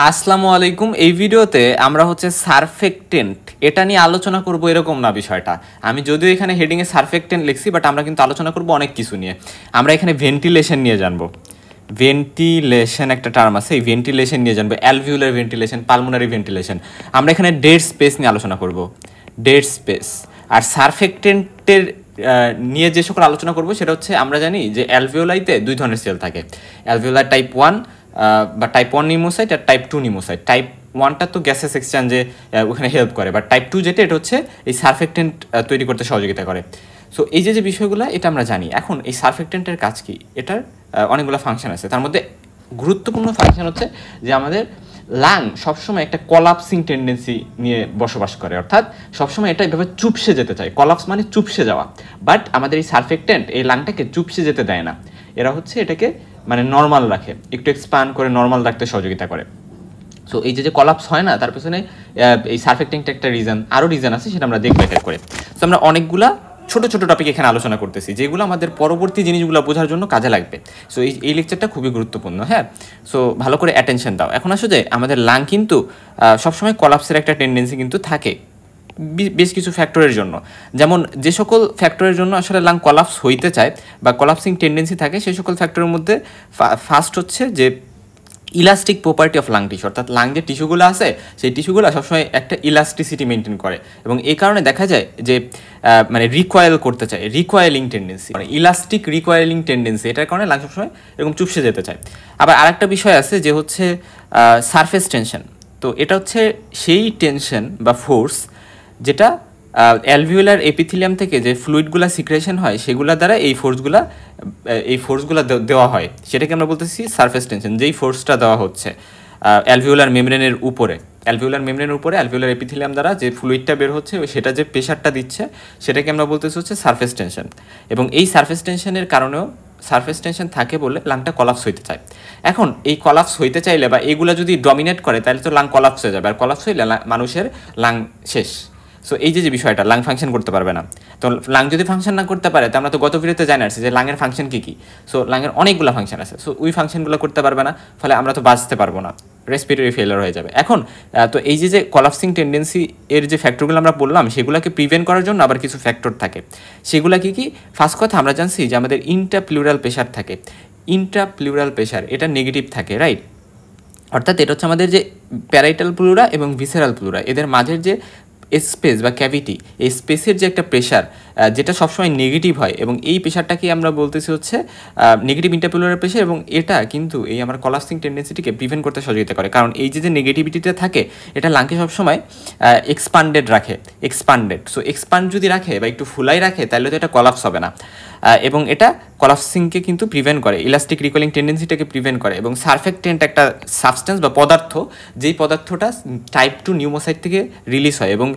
আসসালামু আলাইকুম। এই ভিডিওতে আমরা সারফেক্টেন্ট এটা নিয়ে আলোচনা করব, এরকম না বিষয়টা। আমি যদিও এখানে হেডিংয়ে সারফেক্টেন্ট লিখছি, বাট আমরা কিন্তু আলোচনা করব অনেক কিছু নিয়ে। আমরা এখানে ভেন্টিলেশন নিয়ে জানবো। ভেন্টিলেশন একটা টার্ম আছে, এই ভেন্টিলেশন নিয়ে জানবো, অ্যালভিউলার ভেন্টিলেশন, পালমোনারি ভেন্টিলেশন। আমরা এখানে ডেড স্পেস নিয়ে আলোচনা করব, ডেড স্পেস। আর সারফেক্টেন্টের নিয়ে যে সকল আলোচনা করব সেটা হচ্ছে, আমরা জানি যে অ্যালভিওলাইতে দুই ধরনের সেল থাকে, অ্যালভিওলার টাইপ 1 বা টাইপ 1 নিউমোসাইট আর টাইপ 2 নিউমোসাইট। টাইপ 1টা তো গ্যাসেস এক্সচেঞ্জে ওখানে হেল্প করে, বাট টাইপ 2 যেটা, এটা হচ্ছে এই সারফেক্টেন্ট তৈরি করতে সহযোগিতা করে। সো এই যে বিষয়গুলো এটা আমরা জানি। এখন এই সারফেক্টেন্টের কাজ কি? এটার অনেকগুলো ফাংশন আছে। তার মধ্যে গুরুত্বপূর্ণ ফাংশন হচ্ছে যে আমাদের লাং সবসময় একটা কলাপসিং টেন্ডেন্সি নিয়ে বসবাস করে, অর্থাৎ সবসময় এটা এভাবে চুপসে যেতে চায়। কলাপস মানে চুপসে যাওয়া, বাট আমাদের এই সারফেক্টেন্ট এই লাংটাকে চুপসে যেতে দেয় না। এরা এটাকে মানে নর্মাল রাখে, একটু এক্সপ্যান্ড করে নর্মাল রাখতে সহযোগিতা করে। সো এই যে কলাপস হয় না, তার পেছনে এই সারফেক্টেন্ট একটা রিজন, আরও রিজন আছে, সেটা আমরা দেখবো এক করে। সো আমরা অনেকগুলা ছোট ছোট টপিক এখানে আলোচনা করতেছি, যেগুলো আমাদের পরবর্তী জিনিসগুলো বোঝার জন্য কাজে লাগবে। সো এই লেকচারটা খুবই গুরুত্বপূর্ণ, হ্যাঁ। সো ভালো করে অ্যাটেনশন দাও। এখন আসলে আমাদের লাং কিন্তু সবসময় কলাপসের একটা টেন্ডেন্সি কিন্তু থাকে বেশ কিছু ফ্যাক্টরের জন্য। যেমন যে সকল ফ্যাক্টরের জন্য আসলে লাং কলাপস হইতে চায় বা কলাপসিং টেন্ডেন্সি থাকে, সেই সকল ফ্যাক্টরের মধ্যে ফার্স্ট হচ্ছে যে elastic property of lung tissue, অর্থাৎ লাং যে টিস্যুগুলো আছে সেই টিস্যুগুলো সবসময় একটা ইলাস্টিসিটি মেনটেন করে, এবং এই কারণে দেখা যায় যে মানে রিকয়েল করতে চায়, রিকয়েলিং টেন্ডেন্সি, মানে ইলাস্টিক রিকয়েলিং টেন্ডেন্সি, এটার কারণে লাং সবসময় এরকম চুপসে যেতে চায়। আবার আরেকটা বিষয় আছে যে সারফেস টেনশন। তো এটা সেই টেনশন বা ফোর্স যেটা অ্যালভিওলার এপিথেলিয়াম থেকে যে ফ্লুইডগুলো সিক্রেশন হয় সেগুলো দ্বারা এই ফোর্সগুলো দেওয়া হয়, সেটাকে আমরা বলতেছি সারফেস টেনশন। যেই ফোর্সটা দেওয়া হচ্ছে অ্যালভিওলার মেমব্রেনের উপরে, অ্যালভিওলার এপিথেলিয়াম দ্বারা যে ফ্লুইডটা বের হচ্ছে, সেটা যে প্রেশারটা দিচ্ছে, সেটাকে আমরা বলতেছি সারফেস টেনশন। এবং এই সারফেস টেনশনের কারণেও সারফেস টেনশন থাকে বলে লাংটা কলাপস হইতে চায়। এখন এই কলাপস হইতে চাইলে বা এগুলা যদি ডমিনেট করে, তাহলে তো লাং কলাপস হয়ে যাবে, আর কলাপস হইলে মানুষের লাং শেষ। সো এই যে বিষয়টা, লাং ফাংশন করতে পারবে না। তো লাং যদি ফাংশন না করতে পারে, তো আমরা তো গত ভিডিওতে জানি আসছি যে লাংয়ের ফাংশন কী কী। সো লাংয়ের অনেকগুলো ফাংশন আছে, সো ওই ফাংশনগুলো করতে পারবে না, ফলে আমরা তো বাঁচতে পারবো না, রেসপিরেটরি ফেলিয়ার হয়ে যাবে। এখন তো এই যে কলাপসিং টেন্ডেন্সি এর যে ফ্যাক্টরগুলো আমরা বললাম, সেগুলোকে প্রিভেন্ট করার জন্য আবার কিছু ফ্যাক্টর থাকে। সেগুলো কি? ফার্স্ট কথা আমরা জানছি যে আমাদের ইন্ট্রাপ্লিউরাল প্রেশার থাকে। ইন্ট্রাপ্লিউরাল প্রেশার এটা নেগেটিভ থাকে, রাইট? অর্থাৎ এটা আমাদের যে প্যারাইটাল প্লুরা এবং ভিসেরাল প্লুরা, এদের মাঝের যে স্পেস বা ক্যাভিটি, এই স্পেসের যে একটা প্রেশার, যেটা সবসময় নেগেটিভ হয়, এবং এই প্রেশারটাকে আমরা বলতেছি নেগেটিভ ইন্টারপ্লুরাল প্রেশার। এবং এটা কিন্তু এই আমার কলাপসিং টেন্ডেন্সিটিকে প্রিভেন্ট করতে সহযোগিতা করে, কারণ এই যে নেগেটিভিটিটা থাকে, এটা লাংকে সবসময় এক্সপান্ডেড রাখে, সো এক্সপান্ড যদি রাখে বা একটু ফুলাই রাখে, তাহলে তো এটা কলাপস হবে না, এবং এটা কলাপসিংকে কিন্তু প্রিভেন্ট করে, ইলাস্টিক রিকয়েলিং টেন্ডেন্সিটাকে প্রিভেন্ট করে। এবং সারফেক্টেন্ট একটা সাবস্টেন্স বা পদার্থ, যেই পদার্থটা টাইপ 2 নিউমোসাইট থেকে রিলিজ হয়, এবং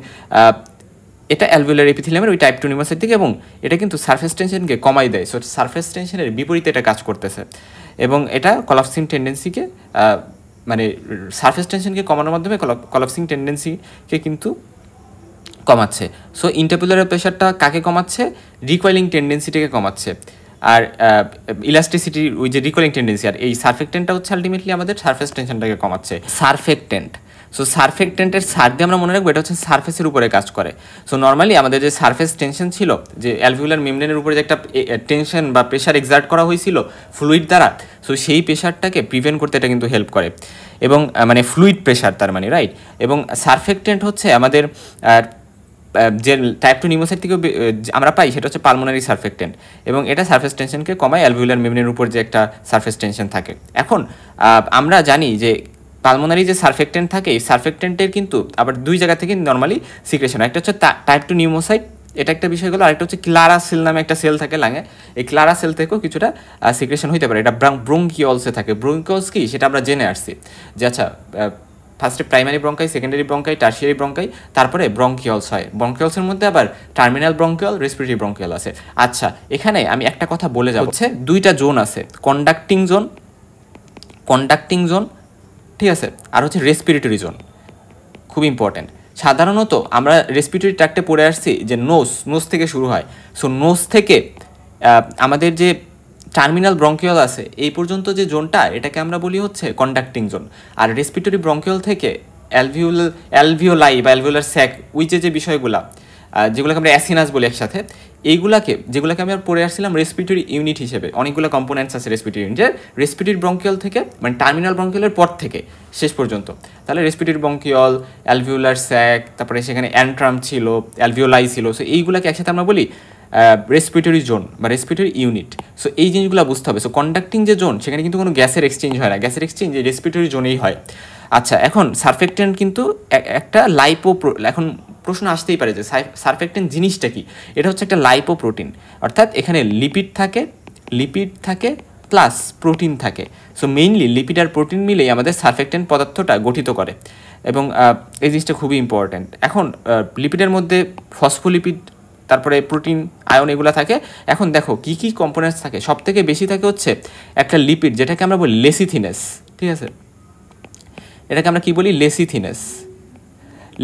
এটা অ্যালভিওলার এপিথেলিয়ামের ওই টাইপ 2 নিউমোসাইট থেকে, এবং এটা কিন্তু সারফেস টেনশনকে কমাই দেয়। সো সারফেস টেনশনের বিপরীতে এটা কাজ করতেছে, এবং এটা কলাপসিং টেন্ডেন্সিকে মানে সারফেস টেনশনকে কমানোর মাধ্যমে কলাপসিং টেন্ডেন্সিকে কিন্তু কমাচ্ছে। সো ইন্টারপ্লুরাল প্রেশারটা কাকে কমাচ্ছে? রিকয়েলিং টেন্ডেন্সিটাকে কমাচ্ছে, আর ইলাস্টিসিটির ওই যে রিকয়েলিং টেন্ডেন্সি, আর এই সারফেক্টেন্টটা আলটিমেটলি আমাদের সারফেস টেনশনটাকে কমাচ্ছে। সারফেক্টেন্ট, সো সারফেক্টেন্টের সার দিয়ে আমরা মনে রাখবো এটা সারফেসের উপরে কাজ করে। সো নর্মালি আমাদের যে সারফেস টেনশন ছিল, যে অ্যালভিওলার মেমব্রেনের উপরে যে একটা টেনশন বা প্রেশার এক্সার্ট করা হয়েছিল ফ্লুইড দ্বারা, সো সেই প্রেশারটাকে প্রিভেন্ট করতে এটা কিন্তু হেল্প করে, এবং মানে ফ্লুইড প্রেশার তার মানে, রাইট? এবং সারফেক্টেন্ট আমাদের যে টাইপ 2 নিউমোসাইট থেকে আমরা পাই, সেটা পালমোনারি সারফেক্টেন্ট, এবং এটা সারফেস টেনশনকে কমায় অ্যালভিওলার মেমব্রেনের উপর যে একটা সারফেস টেনশন থাকে। এখন আমরা জানি যে পালমোনারি যে সারফেক্টেন্ট থাকে, এই সারফেক্টেন্টের কিন্তু আবার দুই জায়গা থেকে নর্মালি সিক্রেশন হয়। একটা টাইপ 2 নিউমোসাইট, এটা একটা বিষয় গেলো। আরেকটা ক্লারা সেল নামে একটা সেল থাকে লাঙে, এই ক্লারা সেল থেকেও কিছুটা সিক্রেশন হইতে পারে। এটা ব্রঙ্কিওলসে থাকে। ব্রঙ্কিওলস কি সেটা আমরা জেনে আসছি যে আচ্ছা, ফার্স্টে প্রাইমারি ব্রঙ্কাই, সেকেন্ডারি ব্রঙ্কাই, টার্সিয়ারি ব্রঙ্কাই, তারপরে ব্রঙ্কিওলস হয়। ব্রঙ্কিওলসের মধ্যে আবার টার্মিনাল ব্রঙ্কিওল, রেসপিরেটরি ব্রঙ্কিওল আছে। আচ্ছা, এখানে আমি একটা কথা বলে যাব, দুইটা জোন আছে, কন্ডাক্টিং জোন, ঠিক আছে, আর রেসপিরেটরি জোন, খুব ইম্পর্টেন্ট। সাধারণত আমরা রেসপিরেটরি ট্র্যাক্টে পড়ে আসছি যে নোজ থেকে শুরু হয়। সো নোজ থেকে আমাদের যে টার্মিনাল ব্রঙ্কিওল আছে এই পর্যন্ত যে জোনটা, এটাকে আমরা বলি হচ্ছে কন্ডাক্টিং জোন। আর রেসপিরেটরি ব্রঙ্কিওল থেকে অ্যালভিওলাই বা অ্যালভিওলার স্যাক ওই যে বিষয়গুলা যেগুলোকে আমরা অ্যাসিনাস বলি একসাথে, যেগুলোকে আমি আর পড়ে আসছিলাম রেসপিরেটরি ইউনিট হিসেবে, অনেকগুলো কম্পোনেন্টস আছে রেসপিরেটরি ইউনিটের, রেসপিরেটরি ব্রঙ্কিওল থেকে মানে টার্মিনাল ব্রঙ্কিওলের পর থেকে শেষ পর্যন্ত। তাহলে রেসপিরেটরি ব্রঙ্কিওল, অ্যালভিওলার স্যাক, তারপরে সেখানে অ্যান্ট্রাম ছিল, অ্যালভিওলাই ছিল, সো এইগুলোকে একসাথে আমরা বলি রেসপিরেটরি জোন বা রেসপিরেটরি ইউনিট। সো এই জিনিসগুলো বুঝতে হবে। সো কন্ডাক্টিং যে জোন, সেখানে কিন্তু কোনো গ্যাসের এক্সচেঞ্জ হয় না, গ্যাসের এক্সচেঞ্জ এই রেসপিরেটরি জোনেই হয়। আচ্ছা, এখন সারফেক্টেন্ট কিন্তু একটা এখন প্রশ্ন আসতেই পারে যে সারফেক্টেন্ট জিনিসটা কি? এটা হচ্ছে একটা লাইপোপ্রোটিন, অর্থাৎ এখানে লিপিড থাকে প্লাস প্রোটিন থাকে। সো মেইনলি লিপিড আর প্রোটিন মিলেই আমাদের সারফেক্টেন্ট পদার্থটা গঠিত করে, এবং এই জিনিসটা খুবই ইম্পর্ট্যান্ট। এখন লিপিডের মধ্যে ফসফোলিপিড, তারপরে প্রোটিন, আয়ন এগুলো থাকে। এখন দেখো কী কী কম্পোনেন্টস থাকে, সব থেকে বেশি থাকে হচ্ছে একটা লিপিড, যেটাকে আমরা বলি লেসিথিনেস। ঠিক আছে, এটাকে আমরা কি বলি?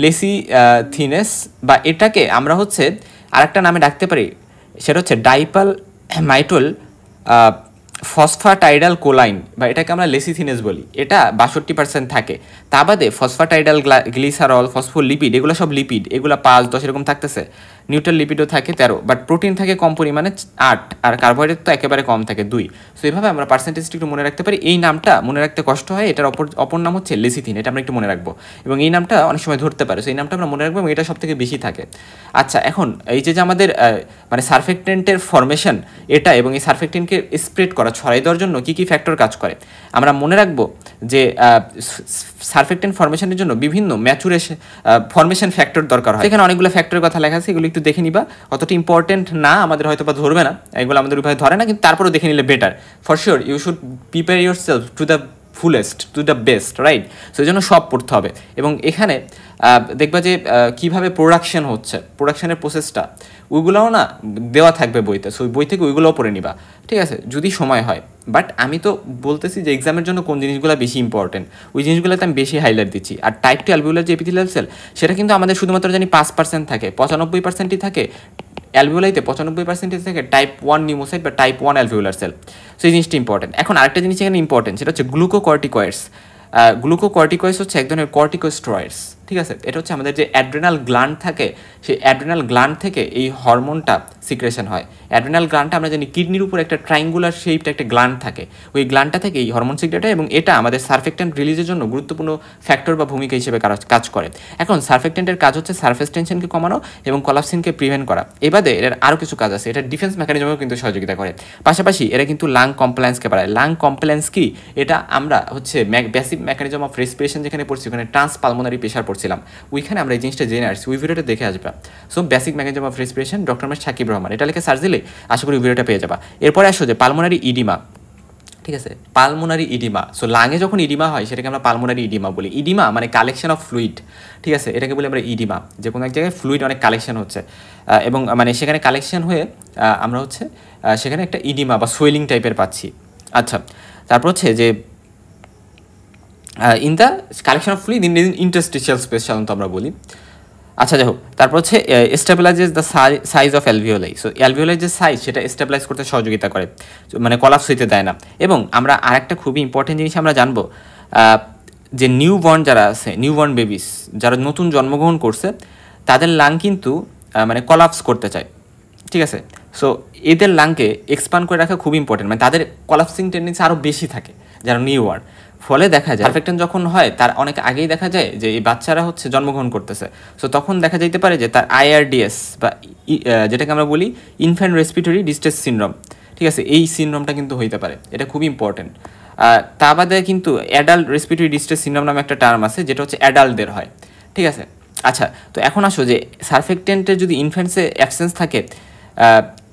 লেসিথিনেস, বা এটাকে আমরা হচ্ছে আরেকটা নামে ডাকতে পারি, সেটা হচ্ছে ডাইপাল মাইটোল ফসফাটাইডাল কোলাইন, বা এটাকে আমরা লেসিথিনেস বলি। এটা 62% থাকে। তা বাদে ফসফাটাইডাল গ্লিসারল, ফসফোলিপিড, এগুলো সব লিপিড, এগুলো 5-10 এরকম থাকতেছে। নিউট্রাল লিপিডও থাকে 13, বাট প্রোটিন থাকে কম পরিমাণে 8, আর কার্বোহাইড্রেট তো একেবারে কম থাকে 2। সো এইভাবে আমরা পার্সেন্টেজটা একটু মনে রাখতে পারি। এই নামটা মনে রাখতে কষ্ট হয়, এটার অপর নাম হচ্ছে লেসিথিন, এটা আমরা একটু মনে রাখবো, এবং এই নামটা অনেক সময় ধরতে পারে। সো এই নামটা আমরা মনে রাখবো, এবং এটা সব থেকে বেশি থাকে। আচ্ছা, এখন এই যে আমাদের মানে সারফেক্টেন্টের ফরমেশন এটা, এবং এই সারফেক্টেন্টকে স্প্রেড করা, ছড়াই দেওয়ার জন্য কী কী ফ্যাক্টর কাজ করে, আমরা মনে রাখবো যে সারফেক্টেন্ট ফরমেশনের জন্য বিভিন্ন ফরমেশন ফ্যাক্টর দরকার হয়। এখানে অনেকগুলো ফ্যাক্টরের কথা লেখা আছে, এগুলো একটু দেখে নিবা। অতটা ইম্পর্টেন্ট না, আমাদের হয়তো বা ধরবে না, এগুলো আমাদের উপায় ধরে না, কিন্তু তারপরেও দেখে নিলে better. For sure you should prepare your self to the fullest, to the best, right? So এই জন্য সব পড়তে হবে। এবং এখানে দেখবা যে কীভাবে প্রোডাকশন হচ্ছে, প্রোডাকশনের প্রসেসটা, ওইগুলোও না দেওয়া থাকবে বইতে। সো ওই বই থেকে ওইগুলোও পড়ে নিবা, ঠিক আছে, যদি সময় হয়। বাট আমি তো বলতেছি যে এক্সামের জন্য কোন জিনিসগুলো বেশি ইম্পর্টেন্ট, ওই জিনিসগুলোতে আমি বেশি হাইলাইট দিচ্ছি। আর টাইপ 2 অ্যালভিওলার যে এপিথেলিয়াল সেল, সেটা কিন্তু আমাদের শুধুমাত্র জানি 5% থাকে, 95%ই থাকে অ্যালভিওলাইতে, 95%ই থাকে টাইপ 1 নিউমোসাইট বা টাইপ 1 অ্যালভিওলার সেল। সো এই জিনিসটা ইম্পর্টেন্ট। এখন আরেকটা জিনিস এখানে ইম্পর্টেন্ট, সেটা হচ্ছে গ্লুকোকর্টিকয়েডস। গ্লুকোকর্টিকয়েডস হচ্ছে এক ধরনের কর্টিকোস্টেরয়েডস, ঠিক আছে? এটা হচ্ছে আমাদের যে অ্যাড্রেনাল গ্ল্যান্ড থাকে, সেই অ্যাড্রেনাল গ্ল্যান্ড থেকে এই হরমোনটা সিক্রেশন হয়। অ্যাড্রেনাল গ্ল্যান্ডটা আমরা জানি কিডনির উপর একটা ট্রাইঙ্গুলার শেপটা একটা গ্ল্যান্ড থাকে, ওই গ্ল্যান্ডটা থেকে এই হরমোন সিক্রেট হয়, এবং এটা আমাদের সারফেক্টেন্ট রিলিজের জন্য গুরুত্বপূর্ণ ফ্যাক্টর বা ভূমিকা হিসেবে কাজ করে। এখন সারফেক্টেন্টের কাজ হচ্ছে সারফেস টেনশনকে কমানো এবং কলাপসিনকে প্রিভেন্ট করা। এবারে এর আরও কিছু কাজ আছে, এটা ডিফেন্স মেকানিজমেও কিন্তু সহযোগিতা করে। পাশাপাশি এরা কিন্তু লাং কমপ্লায়েন্সকে বাড়ায়। লাং কমপ্লায়েন্স কি? এটা আমরা হচ্ছে বেসিক মেকানিজম অফ রেসপিরেশন যেখানে পড়ছি, ওখানে ট্রান্সপালমোনারি প্রেশার পড়ছিলাম, ওইখানে আমরা এই জিনিসটা জেনে আসছি, ওই ভিডিওটা দেখে আসবা। So basic mechanism of respiration, doctor M S Sakib Rahman, এটা লিখে সার্চ দিলে আশা করি ভিডিওটা পেয়ে যাবা। এরপরে আসো যে পালমোনারি ইডিমা, ঠিক আছে, পালমোনারি ইডিমা। সো লাঙে যখন ইডিমা হয় সেটাকে আমরা পালমোনারি ইডিমা বলি। ইডিমা মানে কালেকশন অফ ফ্লুইড, ঠিক আছে, এটাকে বলি আমরা ইডিমা, যে কোনো এক জায়গায় ফ্লুইড অনেক কালেকশন হচ্ছে, এবং মানে সেখানে কালেকশন হয়ে আমরা হচ্ছে সেখানে একটা ইডিমা বা সোয়েলিং টাইপের পাচ্ছি। আচ্ছা, তারপর হচ্ছে যে in the collection of fluid in interstitial space সাধারণত আমরা বলি। আচ্ছা, যাই হোক, তারপর হচ্ছে stabilises the size of alveoli. So alveoli যে সাইজ, সেটা স্টেবিলাইজ করতে সহযোগিতা করে, মানে কলাপস হইতে দেয় না। এবং আমরা আরেকটা খুবই ইম্পর্টেন্ট জিনিস আমরা জানবো, যে নিউবর্ন যারা আছে, নিউবর্ন বেবিস যারা নতুন জন্মগ্রহণ করছে, তাদের লাং কিন্তু মানে কলাপস করতে চায়, ঠিক আছে? সো এদের লাংকে এক্সপান্ড করে রাখা খুব ইম্পর্টেন্ট, মানে তাদের কলাপসিং টেন্ডেন্সি আরও বেশি থাকে যারা নিউবর্ন। ফলে দেখা যায় সারফেক্টেন্ট যখন হয় তার অনেক আগেই দেখা যায় যে এই বাচ্চারা হচ্ছে জন্মগ্রহণ করতেছে। সো তখন দেখা যাইতে পারে যে তার IRDS বা যেটাকে আমরা বলি ইনফ্যান্ট রেসপিরেটরি ডিস্ট্রেস সিনড্রোম, ঠিক আছে, এই সিনড্রোমটা কিন্তু হইতে পারে, এটা খুবই ইম্পর্টেন্ট। তা বাদে কিন্তু অ্যাডাল্ট রেসপিরেটরি ডিস্ট্রেস সিনড্রোম নামে একটা টার্ম আছে, যেটা হচ্ছে অ্যাডাল্টদের হয়, ঠিক আছে? আচ্ছা, তো এখন আসো যে সারফেক্টেন্টের যদি ইনফ্যান্টসে অ্যাবসেন্স থাকে,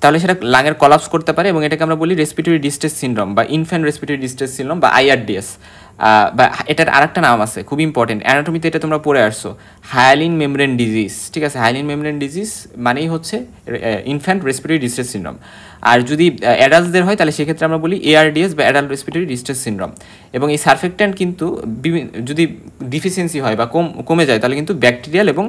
তাহলে সেটা লাঙের কলাপস করতে পারে, এবং এটাকে আমরা বলি রেসপিরেটরি ডিস্ট্রেস সিনড্রোম বা ইনফ্যান্ট রেসপিরেটরি ডিস্ট্রেস সিনড্রোম বা IRDS। বা এটার আরেকটা নাম আছে খুব ইম্পর্টেন্ট, অ্যানাটমিতে এটা তোমরা পড়ে আসছো, হায়ালিন মেমব্রেন ডিজিজ, ঠিক আছে? হায়ালিন মেমব্রেন ডিজিজ মানেই হচ্ছে ইনফ্যান্ট রেসপিরেটরি ডিস্ট্রেস সিনড্রোম। আর যদি অ্যাডাল্টসদের হয় তাহলে সেক্ষেত্রে আমরা বলি ARDS বা অ্যাডাল্ট রেসপিরেটরি ডিস্ট্রেস সিনড্রোম। এবং এই সারফেক্ট্যান্ট কিন্তু যদি ডিফিসিয়েন্সি হয় বা কমে যায়, তাহলে কিন্তু ব্যাকটেরিয়াল এবং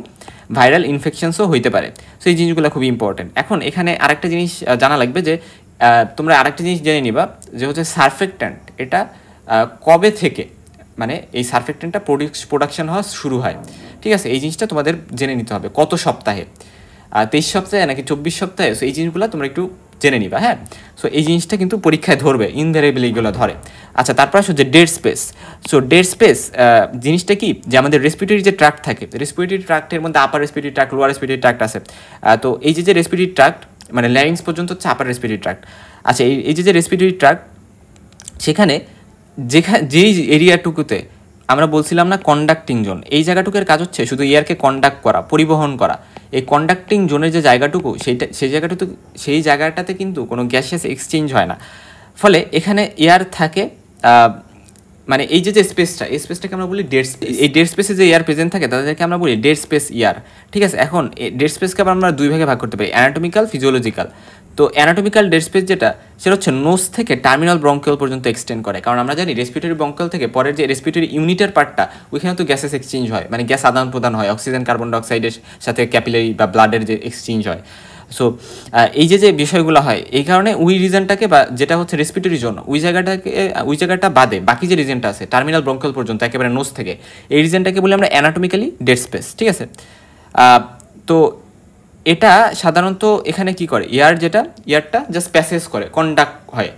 ভাইরাল ইনফেকশনসও হইতে পারে। সো এই জিনিসগুলো খুবই ইম্পর্টেন্ট। এখন এখানে আরেকটা জিনিস জানা লাগবে, যে তোমরা আরেকটা জিনিস জেনে নিবা যে হচ্ছে সারফেক্ট্যান্ট এটা কবে থেকে মানে এই সারফেক্ট্যান্টটা প্রোডাকশন হওয়া শুরু হয়, ঠিক আছে? এই জিনিসটা তোমাদের জেনে নিতে হবে, কত সপ্তাহে, 23 সপ্তাহে নাকি 24 সপ্তাহে। সো এই জিনিসগুলো তোমরা একটু জেনে নিবা, হ্যাঁ। সো এই জিনিসটা কিন্তু পরীক্ষায় ধরবে, ইনভেরিয়েবলি এগুলো ধরে। আচ্ছা, তারপর আসো যে dead space. So dead space জিনিসটা কি, যে আমাদের রেসপিরেটরি যে ট্র্যাক্ট থাকে, রেসপিরেটরি ট্র্যাক্টের মধ্যে upper respiratory tract, lower respiratory tract আছে। তো এই যে রেসপিরেটরি ট্র্যাক্ট মানে ল্যারিংস পর্যন্ত হচ্ছে আপার রেসপিরেটরি ট্র্যাক্ট। আচ্ছা, এই যে রেসপিরেটরি ট্র্যাক্ট, সেখানে যেই এরিয়াটুকুতে আমরা বলছিলাম না কন্ডাক্টিং জোন, এই জায়গাটুকুর কাজ হচ্ছে শুধু এয়ারকে কন্ডাক্ট করা, পরিবহন করা। এই কন্ডাক্টিং জোনের যে জায়গাটুকু, সেই জায়গাটাতে কিন্তু কোনো গ্যাসিয়াস এক্সচেঞ্জ হয় না, ফলে এখানে এয়ার থাকে। মানে এই যে স্পেসটা, এই স্পেসটাকে আমরা বলি ডেড স্পেস। এই ডেড স্পেসে যে এয়ার প্রেজেন্ট থাকে তাদেরকে আমরা বলি ডেড স্পেস এয়ার, ঠিক আছে? এখন ডেড স্পেসকে আবার আমরা দুই ভাগে ভাগ করতে পারি, অ্যানাটমিক্যাল, ফিজিওলজিক্যাল। তো অ্যানাটমিক্যাল ডেড স্পেস সেটা হচ্ছে নোজ থেকে টার্মিনাল ব্রঙ্কিওল পর্যন্ত এক্সটেন্ড করে, কারণ আমরা জানি রেসপিরেটরি ব্রঙ্কিওল থেকে পরের যে রেসপিরেটরি ইউনিটের পার্টটা, ওইখানে তো গ্যাসেস এক্সচেঞ্জ হয়, মানে গ্যাস আদান প্রদান হয়, অক্সিজেন কার্বন ডাইঅক্সাইডের সাথে ক্যাপিলারি বা ব্লাডের যে এক্সচেঞ্জ হয়। সো এই যে বিষয়গুলো হয়, এই কারণে ওই রিজনটাকে বা যেটা হচ্ছে রেসপিরেটরি জোন, ওই জায়গাটা বাদে বাকি যে রিজনটা আছে টার্মিনাল ব্রঙ্কিওল পর্যন্ত একেবারে নোজ থেকে, এই রিজনটাকে বলি আমরা অ্যানাটমিক্যালি ডেড স্পেস, ঠিক আছে? তো এটা সাধারণত এখানে কি করে, ইয়ারটা জাস্ট প্যাসেজ করে, কন্ডাক্ট হয়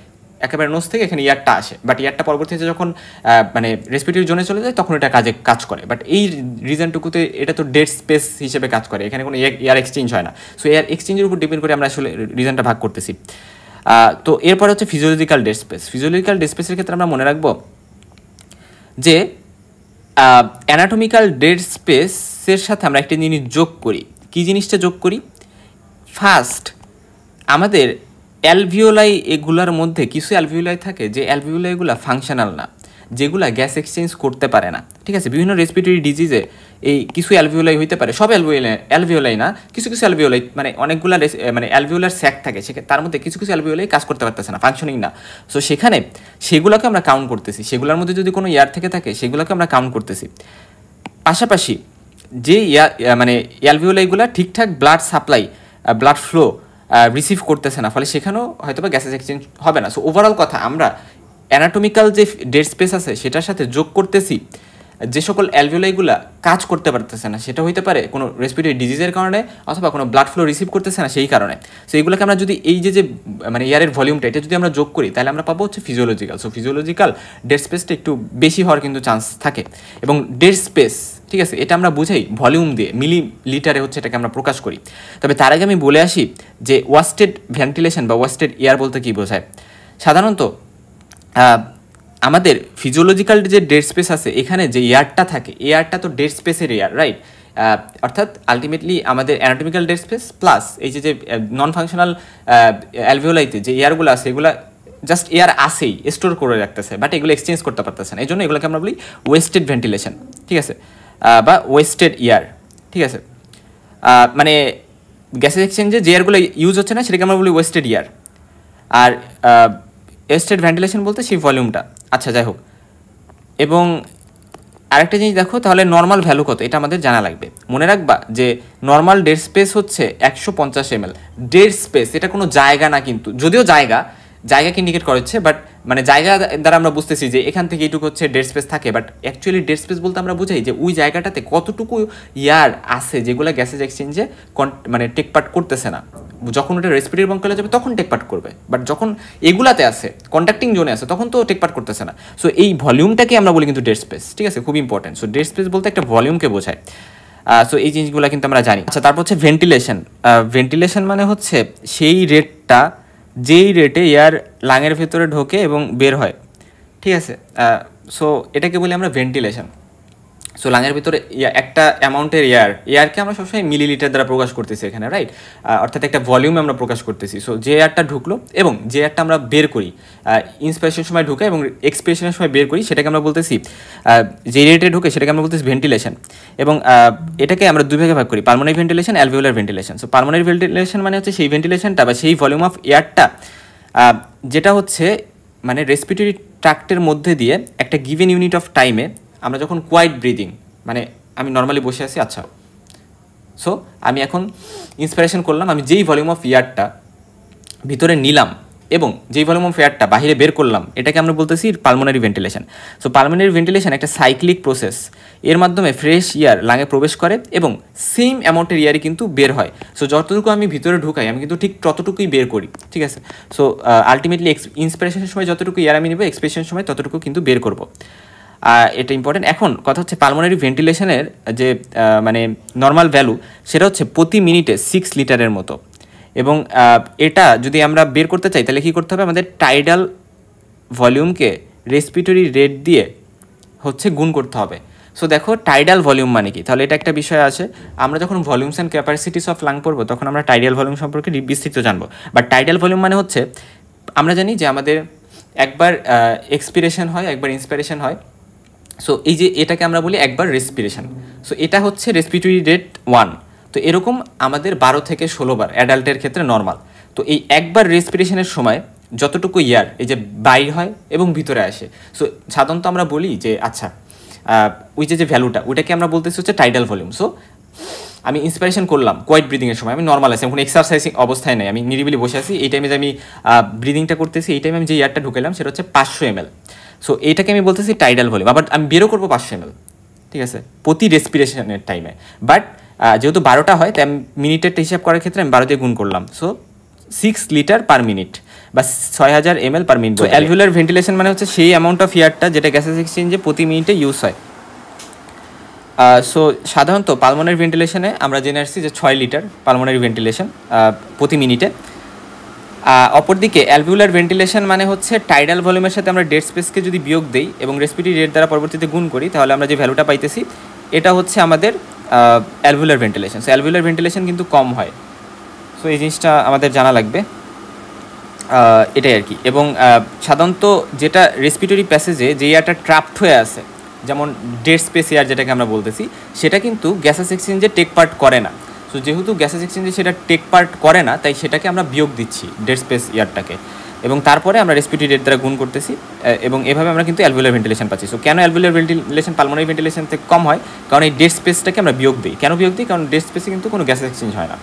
একেবারে নোজ থেকে, এখানে ইয়ারটা আসে, বাট ইয়ারটা পরবর্তীতে যখন মানে রেসপিরেটরি জোনে চলে যায় তখন এটা কাজ করে। বাট এই রিজনটুকুতে এটা তো ডেড স্পেস হিসেবে কাজ করে, এখানে কোনো এয়ার এক্সচেঞ্জ হয় না। সো এয়ার এক্সচেঞ্জের উপর ডিপেন্ড করে আমরা আসলে রিজনটা ভাগ করতেছি। তো এরপর হচ্ছে physiological dead space. Physiological dead স্পেসের ক্ষেত্রে আমরা মনে রাখবো যে অ্যানাটমিক্যাল ডেড স্পেসের সাথে আমরা একটা জিনিস যোগ করি। কি জিনিসটা যোগ করি? ফার্স্ট, আমাদের অ্যালভিওলাই এগুলার মধ্যে কিছু অ্যালভিওলাই থাকে যে অ্যালভিওলাইগুলো ফাংশনাল না, যেগুলা গ্যাস এক্সচেঞ্জ করতে পারে না, ঠিক আছে? বিভিন্ন রেসপিরেটরি ডিজিজে এই কিছু অ্যালভিওলাই হইতে পারে, সব অ্যালভিওলাই না, কিছু অ্যালভিওলাই, মানে অনেকগুলা মানে অ্যালভিওলার স্যাক থাকে, তার মধ্যে কিছু অ্যালভিওলাই কাজ করতে পারতেছে না, ফাংশনিং না। সো সেগুলোকে আমরা কাউন্ট করতেছি, সেগুলোর মধ্যে যদি কোনো ইয়ার থেকে থাকে সেগুলোকে আমরা কাউন্ট করতেছি। পাশাপাশি যে মানে অ্যালভিওলাইগুলো ঠিকঠাক blood supply, blood flow receive করতেছে না, ফলে সেখানেও হয়তো বা গ্যাসেস এক্সচেঞ্জ হবে না। সো ওভারঅল কথা, আমরা অ্যানাটমিক্যাল যে ডেড স্পেস আছে সেটার সাথে যোগ করতেছি যে সকল অ্যালভিওলাইগুলা কাজ করতে পারতেছে না, সেটা হইতে পারে কোনো রেসপিরেটরি ডিজিজের কারণে অথবা কোনো ব্লাড ফ্লো রিসিভ করতেছে না সেই কারণে। সো এইগুলোকে আমরা যদি এই যে মানে এয়ারের ভলিউমটা এটা যদি আমরা যোগ করি তাহলে আমরা পাবো হচ্ছে ফিজিওলজিক্যাল। সো ফিজিওলজিক্যাল ডেড স্পেসটা একটু বেশি হওয়ার কিন্তু চান্স থাকে। এবং ডেড স্পেস, ঠিক আছে, এটা আমরা বুঝাই ভলিউম দিয়ে, মিলি লিটারে হচ্ছে এটাকে আমরা প্রকাশ করি। তবে তার আগে আমি বলে আসি যে ওয়াস্টেড ভেন্টিলেশন বা ওয়াস্টেড এয়ার বলতে কী বোঝায়। সাধারণত আমাদের ফিজিওলজিক্যাল যে ডেড স্পেস আছে এখানে যে এয়ারটা থাকে, এয়ারটা তো ডেড স্পেসের এয়ার, রাইট? অর্থাৎ আলটিমেটলি আমাদের অ্যানাটমিক্যাল ডেড স্পেস প্লাস এই যে নন ফাংশনাল অ্যালভিওলাইতে যে এয়ারগুলো আছে এগুলো জাস্ট এয়ার আসেই, স্টোর করে রাখতেছে, বাট এগুলো এক্সচেঞ্জ করতে পারতেছে না, এই জন্য এগুলোকে আমরা বলি ওয়েস্টেড ভেন্টিলেশন, ঠিক আছে, বা ওয়েস্টেড এয়ার, ঠিক আছে? মানে গ্যাসের এক্সচেঞ্জে যে এয়ারগুলো ইউজ হচ্ছে না সেটাকে আমরা বলি ওয়েস্টেড এয়ার। আর ওয়েস্টেড ভেন্টিলেশন বলতে সেই ভলিউমটা। আচ্ছা, যাই হোক। এবং আরেকটা জিনিস দেখো, তাহলে নর্মাল ভ্যালু কত এটা আমাদের জানা লাগবে। মনে রাখবা যে নর্মাল ডেড স্পেস হচ্ছে 150 ml। ডেড স্পেস এটা কোনো জায়গা না, কিন্তু যদিও জায়গাকে ইন্ডিকেট করা হচ্ছে, বাট মানে জায়গা দ্বারা আমরা বুঝতেছি যে এখান থেকে এইটুকু হচ্ছে ডেড স্পেস থাকে, বাট অ্যাকচুয়ালি ডেড স্পেস বলতে আমরা বুঝাই যে ওই জায়গাটাতে কতটুকু ইয়ার আছে যেগুলো গ্যাসেস এক্সচেঞ্জে মানে টেক পার্ট করতেছে না। যখন ওটা রেসপিরেটরি ব্রঙ্কিওলে যাবে তখন টেক পার্ট করবে, বাট যখন এগুলাতে আছে, কন্ডাক্টিং জোনে আছে, তখন তো টেক পার্ট করতেছে না। সো এই ভলিউমটাকে আমরা বলি কিন্তু ডেড স্পেস, ঠিক আছে? খুব ইম্পর্টেন্ট। সো ডেড স্পেস বলতে একটা ভলিউমকে বোঝায়। সো এই জিনিসগুলো কিন্তু আমরা জানি। আচ্ছা, তারপর হচ্ছে ভেন্টিলেশন। ভেন্টিলেশন মানে হচ্ছে সেই রেটটা যেই রেটে এয়ার লাঙের ভেতরে ঢোকে এবং বের হয়, ঠিক আছে? সো এটাকে বলি আমরা ভেন্টিলেশন। সো লাঙের ভিতরে একটা অ্যামাউন্টের এয়ারকে আমরা সবসময় মিলিলিটার দ্বারা প্রকাশ করতেছি এখানে, রাইট? অর্থাৎ একটা ভলিউমে আমরা প্রকাশ করতেছি। সো যে এয়ারটা ঢুকলো এবং যে এয়ারটা আমরা বের করি, ইন্সপিরেশনের সময় ঢুকে এবং এক্সপিরেশনের সময় বের করি, সেটাকে আমরা বলতেছি, যে রেটে ঢুকে সেটাকে আমরা বলতেছি ভেন্টিলেশন। এবং এটাকে আমরা দুই ভাগে ভাগ করি, pulmonary ventilation, alveolar ventilation. So pulmonary ventilation মানে হচ্ছে সেই ভেন্টিলেশনটা বা সেই ভলিউম অফ এয়ারটা যেটা হচ্ছে মানে রেসপিরেটরি ট্র্যাক্টের মধ্যে দিয়ে একটা গিভেন ইউনিট অফ টাইমে আমরা যখন কোয়াইট ব্রিদিং, মানে আমি নর্মালি বসে আছি, আচ্ছা, সো আমি এখন ইন্সপিরেশন করলাম, আমি যেই ভলিউম অফ এয়ারটা ভিতরে নিলাম এবং যেই ভলিউম অফ এয়ারটা বাইরে বের করলাম এটাকে আমরা বলতেছি pulmonary ventilation. So pulmonary ventilation একটা সাইক্লিক প্রসেস, এর মাধ্যমে ফ্রেশ এয়ার লাঙে প্রবেশ করে এবং সেম অ্যামাউন্টের এয়ারই কিন্তু বের হয়। সো যতটুকু আমি ভিতরে ঢুকাই আমি কিন্তু ঠিক ততটুকুই বের করি, ঠিক আছে। সো আলটিমেটলি ইন্সপিরেশনের সময় যতটুকু এয়ার আমি নেব, এক্সপিরেশনের সময় ততটুকু কিন্তু বের করব। এটা ইম্পর্টেন্ট। এখন কথা হচ্ছে পালমোনারি ভেন্টিলেশনের যে মানে নর্মাল ভ্যালু সেটা হচ্ছে প্রতি মিনিটে 6 লিটারের মতো। এবং এটা যদি আমরা বের করতে চাই তাহলে কী করতে হবে, আমাদের টাইডাল ভলিউমকে রেসপিরেটরি রেট দিয়ে হচ্ছে গুণ করতে হবে। সো দেখো টাইডাল ভলিউম মানে কি, তাহলে এটা একটা বিষয় আছে। আমরা যখন volumes and capacities of lung পড়বো তখন আমরা টাইডাল ভলিউম সম্পর্কে বিস্তৃত জানবো। বাট টাইডাল ভলিউম মানে হচ্ছে আমরা জানি যে আমাদের একবার এক্সপিরেশন হয়, একবার ইন্সপিরেশন হয়। সো এই যে এটাকে আমরা বলি একবার রেসপিরেশন। সো এটা হচ্ছে রেসপিরেটরি রেট 1। তো এরকম আমাদের 12 থেকে 16 বার অ্যাডাল্টের ক্ষেত্রে নর্মাল। তো এই একবার রেসপিরেশনের সময় যতটুকু এয়ার এই যে বাইর হয় এবং ভিতরে আসে, সো সাধারণত আমরা বলি যে আচ্ছা ওই যে ভ্যালুটা ওইটাকে আমরা বলতেছি হচ্ছে টাইডাল ভলিউম। সো আমি ইন্সপিরেশন করলাম কোয়াইট ব্রিদিংয়ের সময়, আমি নর্মাল আছি, এখন এক্সারসাইজিং অবস্থায় নেই, আমি নিরিবিলি বসে আছি, এই টাইমে যে আমি ব্রিদিংটা করতেছি এই টাইমে আমি যে এয়ারটা ঢুকেলাম সেটা হচ্ছে 500 ml। সো এইটাকে আমি বলতেছি টাইডাল ভলিউম। আবার আমি বেরো করবো 500 ml, ঠিক আছে, প্রতি রেসপিরেশনের টাইমে। বাট যেহেতু 12টা হয় তাই আমি মিনিটের হিসাব করার ক্ষেত্রে আমি 12 দিয়ে গুণ করলাম। সো 6 লিটার পার মিনিট বা 6000 ml per minute. Alveolar ventilation মানে হচ্ছে সেই অ্যামাউন্ট অফ এয়ারটা যেটা গ্যাসেস এক্সচেঞ্জে প্রতি মিনিটে ইউজ হয়। সো সাধারণত পালমোনারি ভেন্টিলেশনে আমরা জেনে আসছি যে 6 লিটার পালমোনারি ভেন্টিলেশন প্রতি মিনিটে। অপরদিকে অ্যালভিউলার ভেন্টিলেশন মানে হচ্ছে টাইডাল ভলিউমের সাথে আমরা ডেড স্পেসকে যদি বিয়োগ দিই এবং রেসপিরেটরি রেট দ্বারা পরবর্তীতে গুণ করি তাহলে আমরা যে ভ্যালুটা পাইতেছি এটা হচ্ছে আমাদের alveolar ventilation. So alveolar ventilation কিন্তু কম হয়। সো এই জিনিসটা আমাদের জানা লাগবে, এটাই আর কি। এবং সাধারণত যেটা রেসপিরেটরি প্যাসেজে যে এয়ারটা ট্র্যাপড হয়ে আছে, যেমন ডেড স্পেস এয়ার যেটাকে আমরা বলতেছি, সেটা কিন্তু গ্যাসেস এক্সচেঞ্জে টেক পার্ট করে না। সো যেহেতু গ্যাসেস এক্সচেঞ্জে সেটা টেক পার্ট করে না তাই সেটাকে আমরা বিয়োগ দিচ্ছি ডেড স্পেস এয়ারটাকে, এবং তারপরে আমরা রেসপিরেটরি রেট দ্বারা গুণ করতেছি এবং এভাবে আমরা কিন্তু অ্যালভিউলার ভেন্টিলেশন পাচ্ছি। সো কেন অ্যালভিউলার ভেন্টিলেশন পালমোনারি ভেন্টিলেশন থেকে কম হয়? কারণ এই ডেড স্পেসটাকে আমরা বিয়োগ দিই। কেন বিয়োগ দিই? কারণ ডেড স্পেসে কিন্তু কোনো গ্যাসেস এক্সচেঞ্জ হয় না।